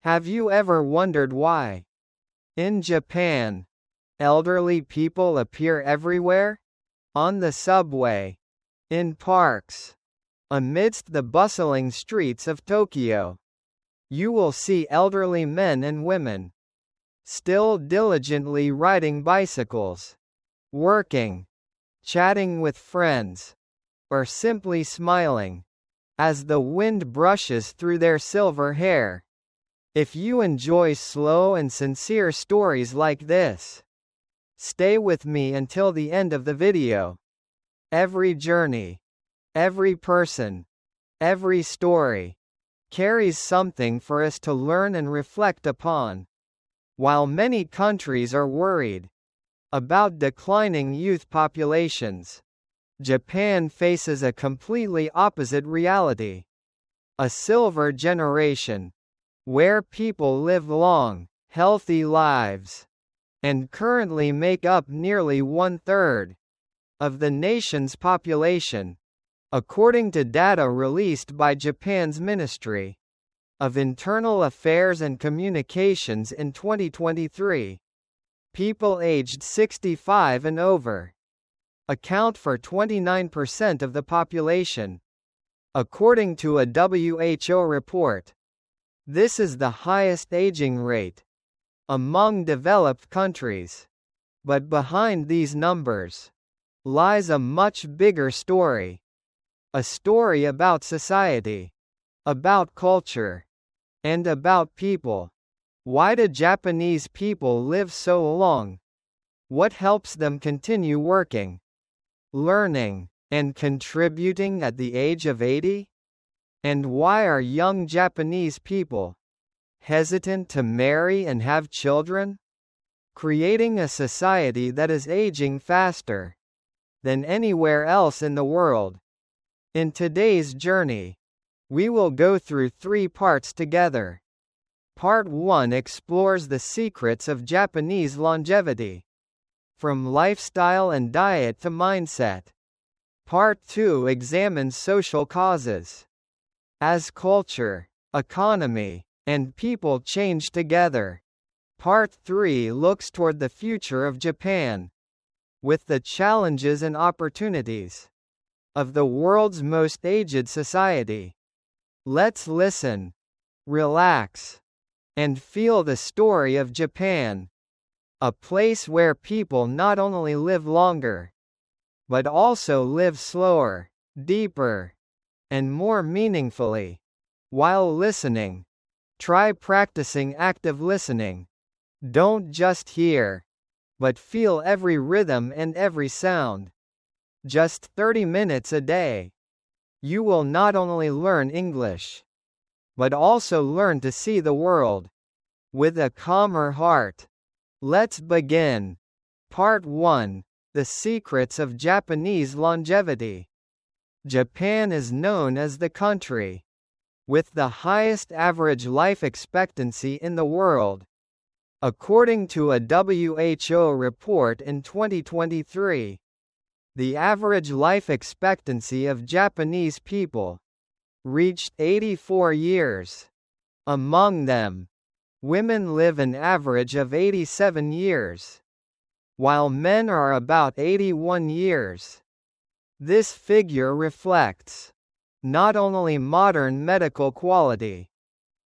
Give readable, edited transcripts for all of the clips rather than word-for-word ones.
Have you ever wondered why, in Japan, elderly people appear everywhere? On the subway, in parks, amidst the bustling streets of Tokyo, you will see elderly men and women, still diligently riding bicycles, working, chatting with friends, or simply smiling, as the wind brushes through their silver hair. If you enjoy slow and sincere stories like this, stay with me until the end of the video. Every journey, every person, every story, carries something for us to learn and reflect upon. While many countries are worried about declining youth populations, Japan faces a completely opposite reality. A silver generation, where people live long, healthy lives, and currently make up nearly 1/3 of the nation's population, according to data released by Japan's Ministry of Internal Affairs and Communications in 2023. People aged 65 and over account for 29% of the population, according to a WHO report. This is the highest aging rate among developed countries. But behind these numbers lies a much bigger story. A story about society, about culture, and about people. Why do Japanese people live so long? What helps them continue working, learning, and contributing at the age of 80? And why are young Japanese people hesitant to marry and have children? Creating a society that is aging faster than anywhere else in the world. In today's journey, we will go through 3 parts together. Part 1 explores the secrets of Japanese longevity, from lifestyle and diet to mindset. Part 2 examines social causes. As culture, economy, and people change together, Part 3 looks toward the future of Japan, with the challenges and opportunities of the world's most aged society. Let's listen, relax, and feel the story of Japan, a place where people not only live longer, but also live slower, deeper, and more meaningfully. While listening, try practicing active listening. Don't just hear, but feel every rhythm and every sound. Just 30 minutes a day. You will not only learn English, but also learn to see the world with a calmer heart. Let's begin. Part 1: The Secrets of Japanese Longevity. Japan is known as the country with the highest average life expectancy in the world. According to a WHO report in 2023, the average life expectancy of Japanese people reached 84 years. Among them, women live an average of 87 years, while men are about 81 years. This figure reflects not only modern medical quality,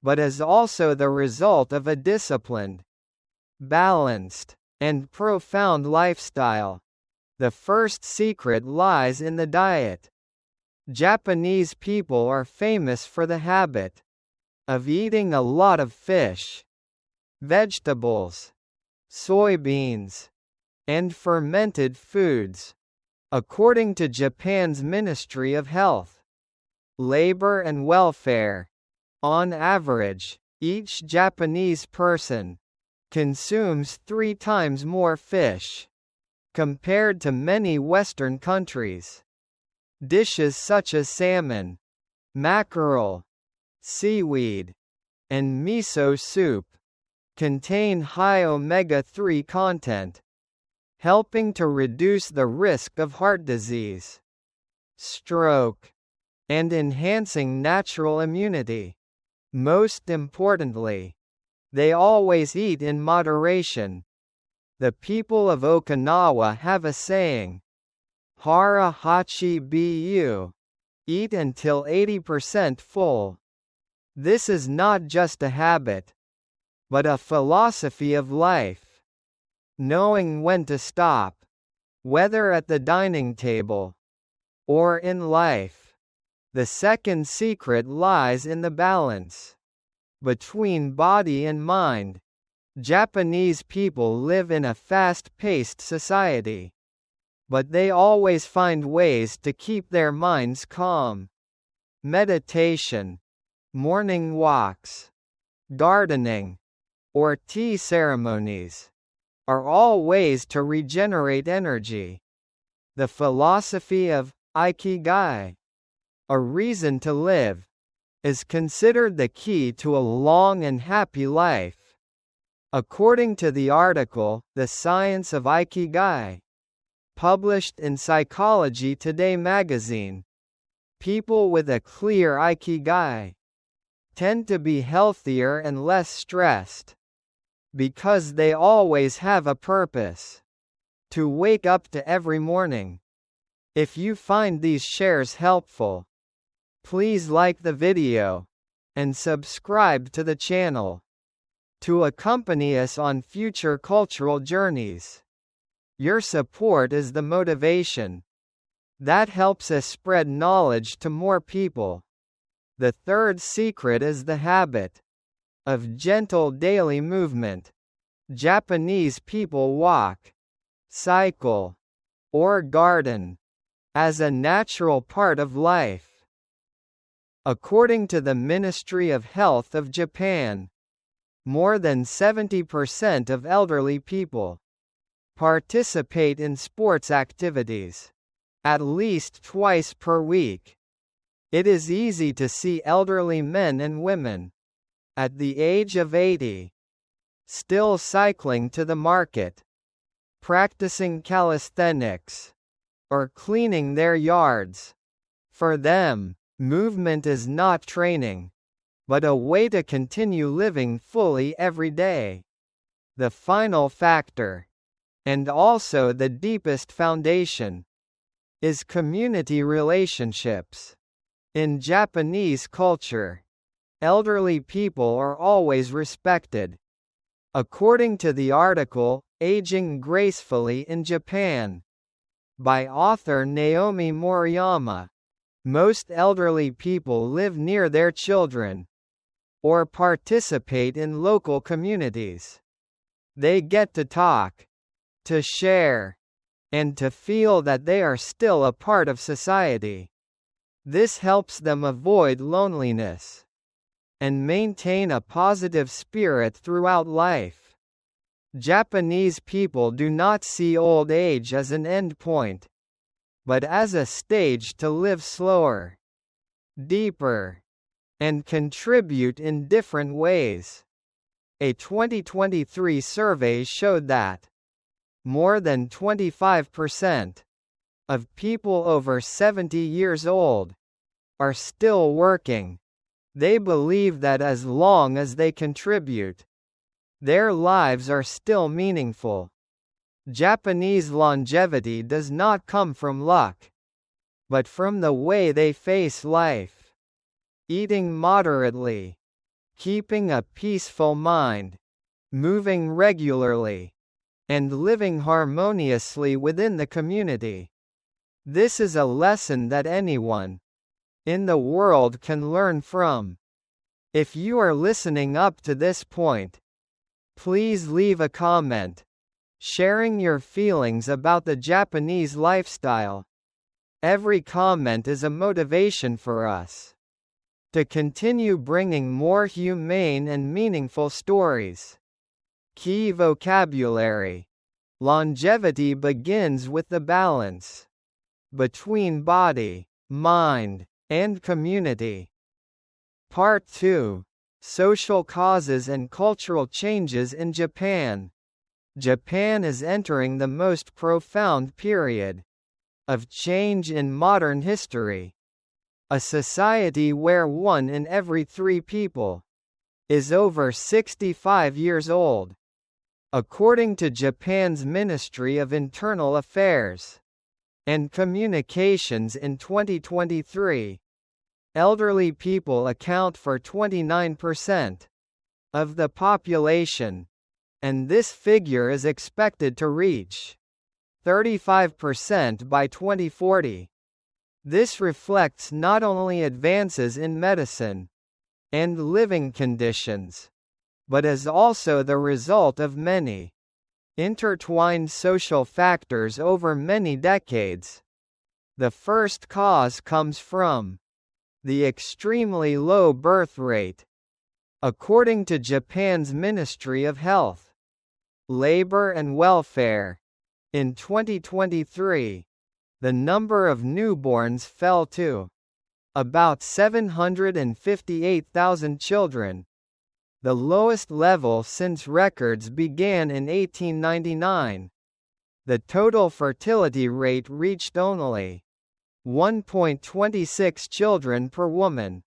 but is also the result of a disciplined, balanced, and profound lifestyle. The first secret lies in the diet. Japanese people are famous for the habit of eating a lot of fish, vegetables, soybeans, and fermented foods. According to Japan's Ministry of Health, Labor and Welfare, on average, each Japanese person consumes 3 times more fish compared to many Western countries. Dishes such as salmon, mackerel, seaweed, and miso soup contain high omega-3 content, helping to reduce the risk of heart disease, stroke, and enhancing natural immunity. Most importantly, they always eat in moderation. The people of Okinawa have a saying, "Hara hachi bu," eat until 80% full. This is not just a habit, but a philosophy of life. Knowing when to stop, whether at the dining table or in life. The second secret lies in the balance between body and mind. Japanese people live in a fast-paced society, but they always find ways to keep their minds calm. Meditation, morning walks, gardening, or tea ceremonies are all ways to regenerate energy. The philosophy of Ikigai, a reason to live, is considered the key to a long and happy life. According to the article, The Science of Ikigai, published in Psychology Today magazine, people with a clear Ikigai tend to be healthier and less stressed, because they always have a purpose to wake up to every morning. If you find these shares helpful, please like the video and subscribe to the channel to accompany us on future cultural journeys. Your support is the motivation that helps us spread knowledge to more people. The third secret is the habit of gentle daily movement. Japanese people walk, cycle, or garden as a natural part of life. According to the Ministry of Health of Japan, more than 70% of elderly people participate in sports activities at least twice per week. It is easy to see elderly men and women at the age of 80 still cycling to the market, practicing calisthenics, or cleaning their yards. For them, movement is not training, but a way to continue living fully every day. The final factor, and also the deepest foundation, is community relationships. In Japanese culture, elderly people are always respected. According to the article, Aging Gracefully in Japan, by author Naomi Moriyama, most elderly people live near their children or participate in local communities. They get to talk, to share, and to feel that they are still a part of society. This helps them avoid loneliness and maintain a positive spirit throughout life. Japanese people do not see old age as an end point, but as a stage to live slower, deeper, and contribute in different ways. A 2023 survey showed that more than 25% of people over 70 years old are still working. They believe that as long as they contribute, their lives are still meaningful. Japanese longevity does not come from luck, but from the way they face life. Eating moderately, keeping a peaceful mind, moving regularly, and living harmoniously within the community. This is a lesson that anyone in the world can learn from. If you are listening up to this point, please leave a comment, sharing your feelings about the Japanese lifestyle. Every comment is a motivation for us to continue bringing more humane and meaningful stories. Key vocabulary. Longevity begins with the balance between body, mind, and community. Part 2. Social causes and cultural changes in Japan. Japan is entering the most profound period of change in modern history. A society where 1 in every 3 people is over 65 years old. According to Japan's Ministry of Internal Affairs and Communications in 2023, elderly people account for 29% of the population, and this figure is expected to reach 35% by 2040. This reflects not only advances in medicine and living conditions, but is also the result of many intertwined social factors over many decades. The first cause comes from the extremely low birth rate. According to Japan's Ministry of Health, Labor and Welfare, in 2023, the number of newborns fell to about 758,000 children, the lowest level since records began in 1899. The total fertility rate reached only 1.26 children per woman,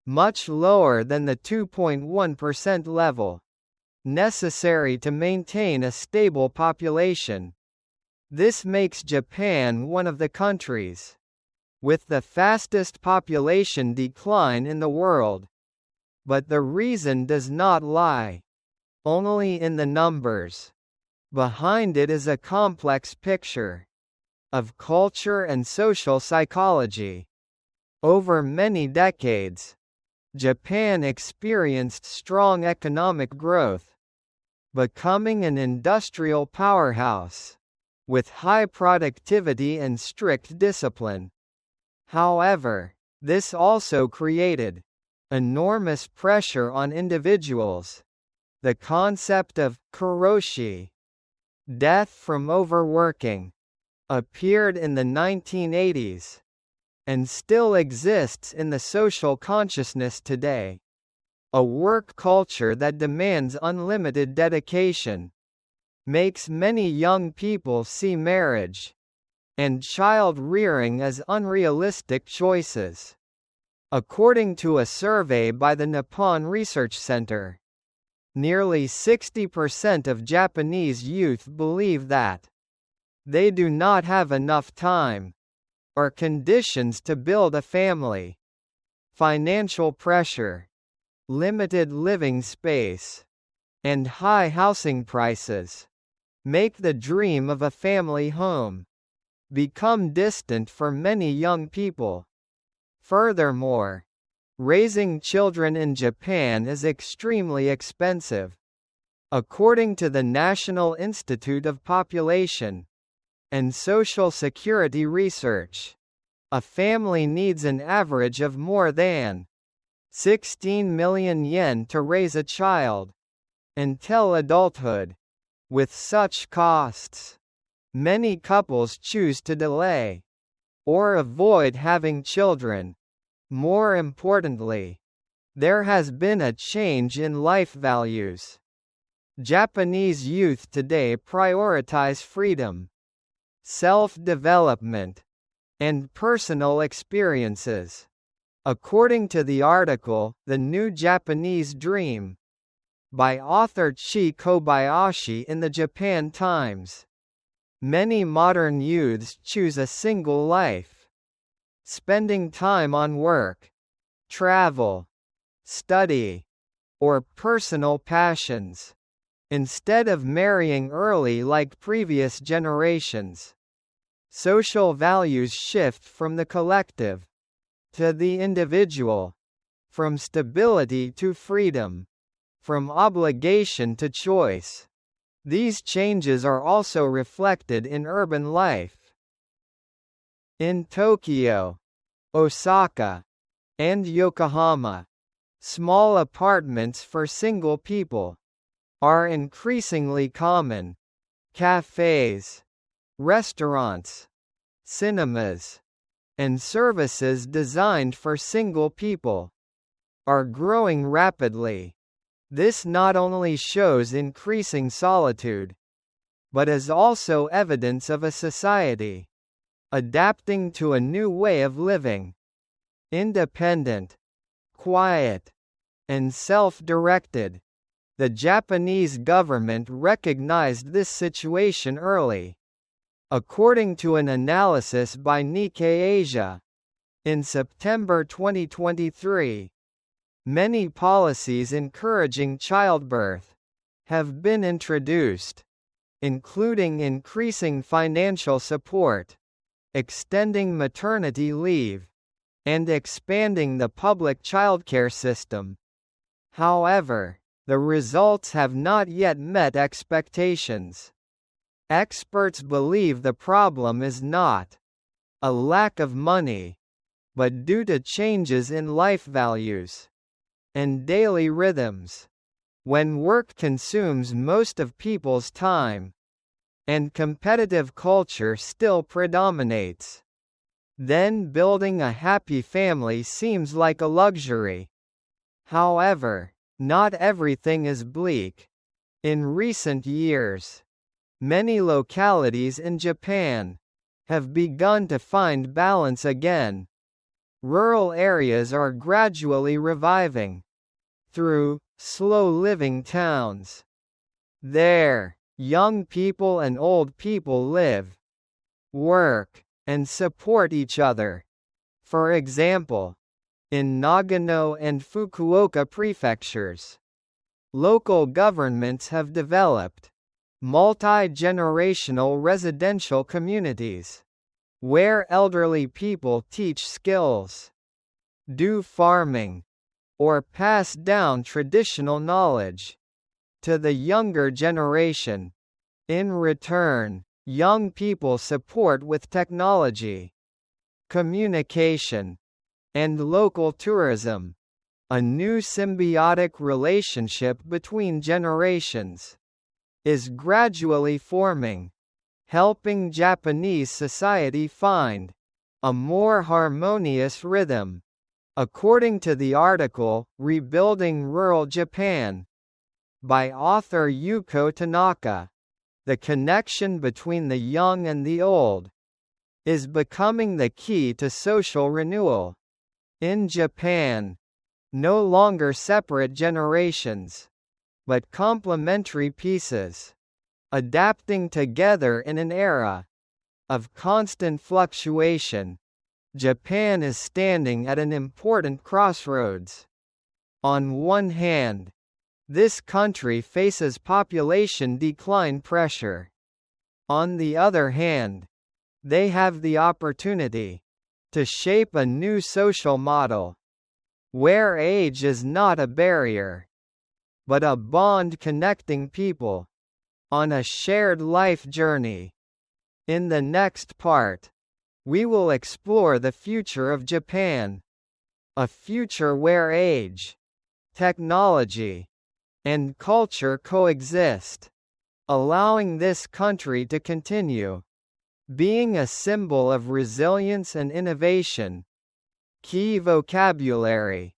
much lower than the 2.1% level necessary to maintain a stable population. This makes Japan one of the countries with the fastest population decline in the world. But the reason does not lie only in the numbers. Behind it is a complex picture of culture and social psychology. Over many decades, Japan experienced strong economic growth, becoming an industrial powerhouse with high productivity and strict discipline. However, this also created enormous pressure on individuals. The concept of karoshi, death from overworking, appeared in the 1980s and still exists in the social consciousness today. A work culture that demands unlimited dedication makes many young people see marriage and child rearing as unrealistic choices. According to a survey by the Nippon Research Center, nearly 60% of Japanese youth believe that they do not have enough time or conditions to build a family. Financial pressure, limited living space, and high housing prices make the dream of a family home become distant for many young people. Furthermore, raising children in Japan is extremely expensive. According to the National Institute of Population and Social Security Research, a family needs an average of more than 16 million yen to raise a child until adulthood. With such costs, many couples choose to delay or avoid having children. More importantly, there has been a change in life values. Japanese youth today prioritize freedom, self-development, and personal experiences. According to the article, The New Japanese Dream, by author Chi Kobayashi in the Japan Times, many modern youths choose a single life, spending time on work, travel, study, or personal passions, instead of marrying early like previous generations. Social values shift from the collective to the individual, from stability to freedom, from obligation to choice. These changes are also reflected in urban life. In Tokyo, Osaka, and Yokohama, small apartments for single people are increasingly common. Cafes, restaurants, cinemas, and services designed for single people are growing rapidly. This not only shows increasing solitude, but is also evidence of a society adapting to a new way of living. Independent, quiet, and self-directed. The Japanese government recognized this situation early. According to an analysis by Nikkei Asia, in September 2023, many policies encouraging childbirth have been introduced, including increasing financial support, extending maternity leave, and expanding the public childcare system. However, the results have not yet met expectations. Experts believe the problem is not a lack of money, but due to changes in life values and daily rhythms. When work consumes most of people's time, and competitive culture still predominates, then building a happy family seems like a luxury. However, not everything is bleak. In recent years, many localities in Japan have begun to find balance again. Rural areas are gradually reviving through slow living towns. There, young people and old people live, work, and support each other. For example, in Nagano and Fukuoka prefectures, local governments have developed multi-generational residential communities, where elderly people teach skills, do farming, or pass down traditional knowledge to the younger generation. In return, young people support with technology, communication, and local tourism. A new symbiotic relationship between generations is gradually forming, helping Japanese society find a more harmonious rhythm. According to the article, Rebuilding Rural Japan, by author Yuko Tanaka, the connection between the young and the old is becoming the key to social renewal. In Japan, no longer separate generations, but complementary pieces, adapting together in an era of constant fluctuation. Japan is standing at an important crossroads. On one hand, this country faces population decline pressure. On the other hand, they have the opportunity to shape a new social model, where age is not a barrier, but a bond connecting people on a shared life journey. In the next part, we will explore the future of Japan, a future where age, technology, and culture coexist, allowing this country to continue being a symbol of resilience and innovation. Key vocabulary: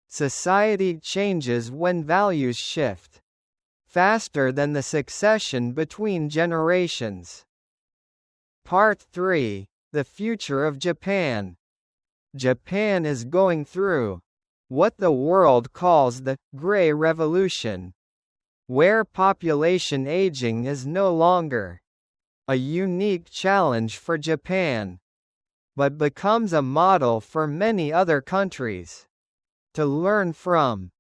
society changes when values shift faster than the succession between generations. Part 3: The future of Japan. Japan is going through what the world calls the Grey Revolution, where population aging is no longer a unique challenge for Japan, but becomes a model for many other countries to learn from.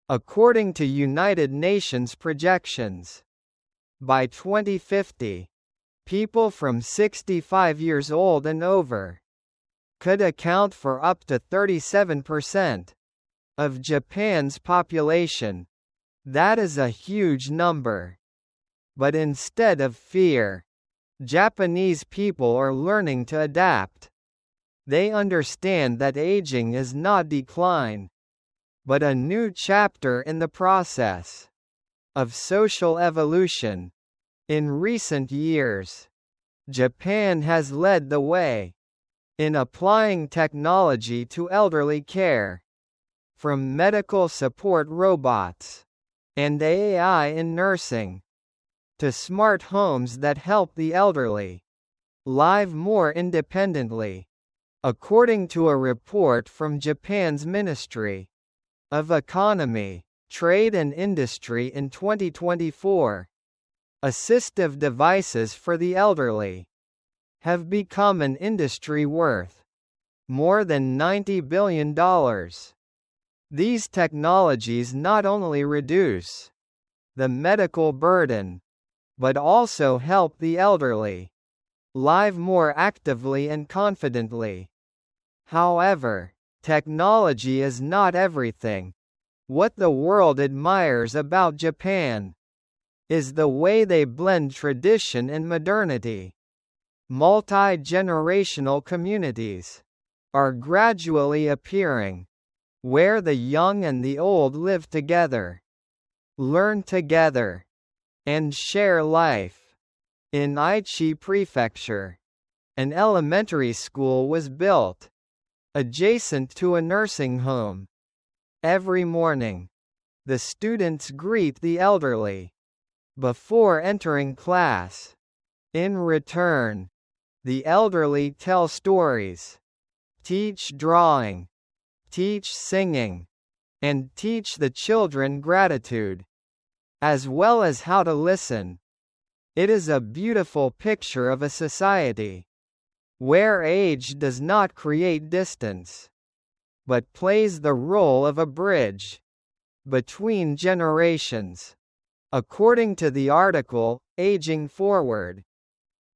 According to United Nations projections, by 2050, people from 65 years old and over could account for up to 37% of Japan's population. That is a huge number. But instead of fear, Japanese people are learning to adapt. They understand that aging is not decline, but a new chapter in the process of social evolution. In recent years, Japan has led the way in applying technology to elderly care, from medical support robots and AI in nursing to smart homes that help the elderly live more independently. According to a report from Japan's Ministry of economy, trade and industry in 2024. Assistive devices for the elderly have become an industry worth more than $90 billion. These technologies not only reduce the medical burden, but also help the elderly live more actively and confidently. However, technology is not everything. What the world admires about Japan is the way they blend tradition and modernity. Multi-generational communities are gradually appearing, where the young and the old live together, learn together, and share life. In Aichi Prefecture, an elementary school was built adjacent to a nursing home. Every morning, the students greet the elderly before entering class. In return, the elderly tell stories, teach drawing, teach singing, and teach the children gratitude, as well as how to listen. It is a beautiful picture of a society where age does not create distance, but plays the role of a bridge between generations. According to the article, Aging Forward,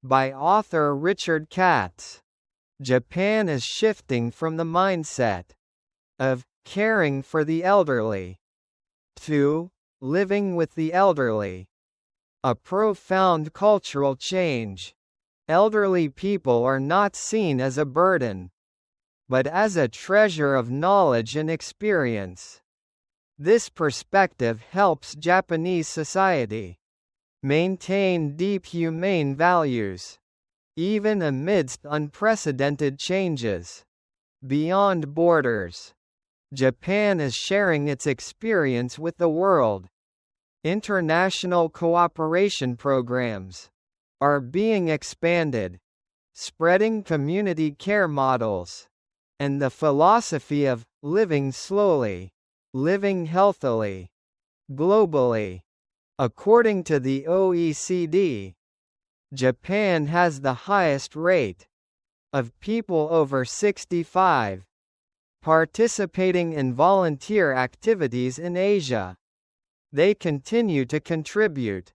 by author Richard Katz, Japan is shifting from the mindset of caring for the elderly to living with the elderly. A profound cultural change. Elderly people are not seen as a burden, but as a treasure of knowledge and experience. This perspective helps Japanese society maintain deep humane values, even amidst unprecedented changes. Beyond borders, Japan is sharing its experience with the world. International cooperation programs are being expanded, spreading community care models, and the philosophy of living slowly, living healthily, globally. According to the OECD, Japan has the highest rate of people over 65 participating in volunteer activities in Asia. They continue to contribute,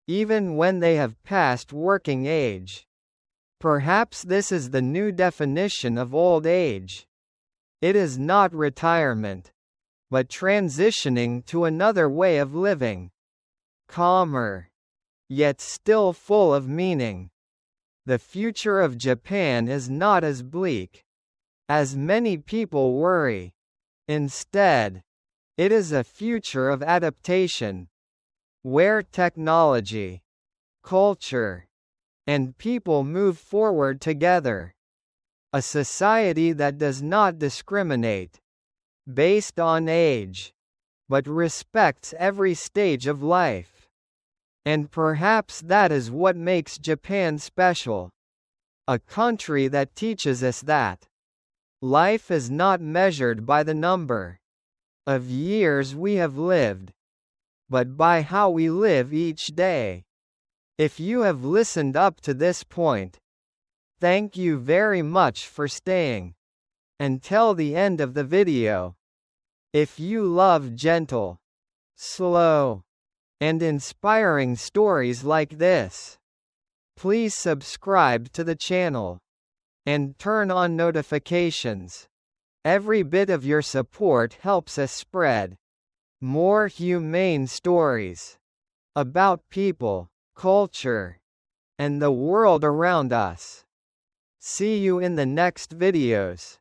even when they have passed working age. Perhaps this is the new definition of old age. It is not retirement, but transitioning to another way of living. Calmer, yet still full of meaning. The future of Japan is not as bleak as many people worry. Instead, it is a future of adaptation, where technology, culture, and people move forward together. A society that does not discriminate based on age, but respects every stage of life. And perhaps that is what makes Japan special. A country that teaches us that life is not measured by the number of years we have lived, but by how we live each day. If you have listened up to this point, thank you very much for staying until the end of the video. If you love gentle, slow, and inspiring stories like this, please subscribe to the channel and turn on notifications. Every bit of your support helps us spread more humane stories about people, culture, and the world around us. See you in the next videos.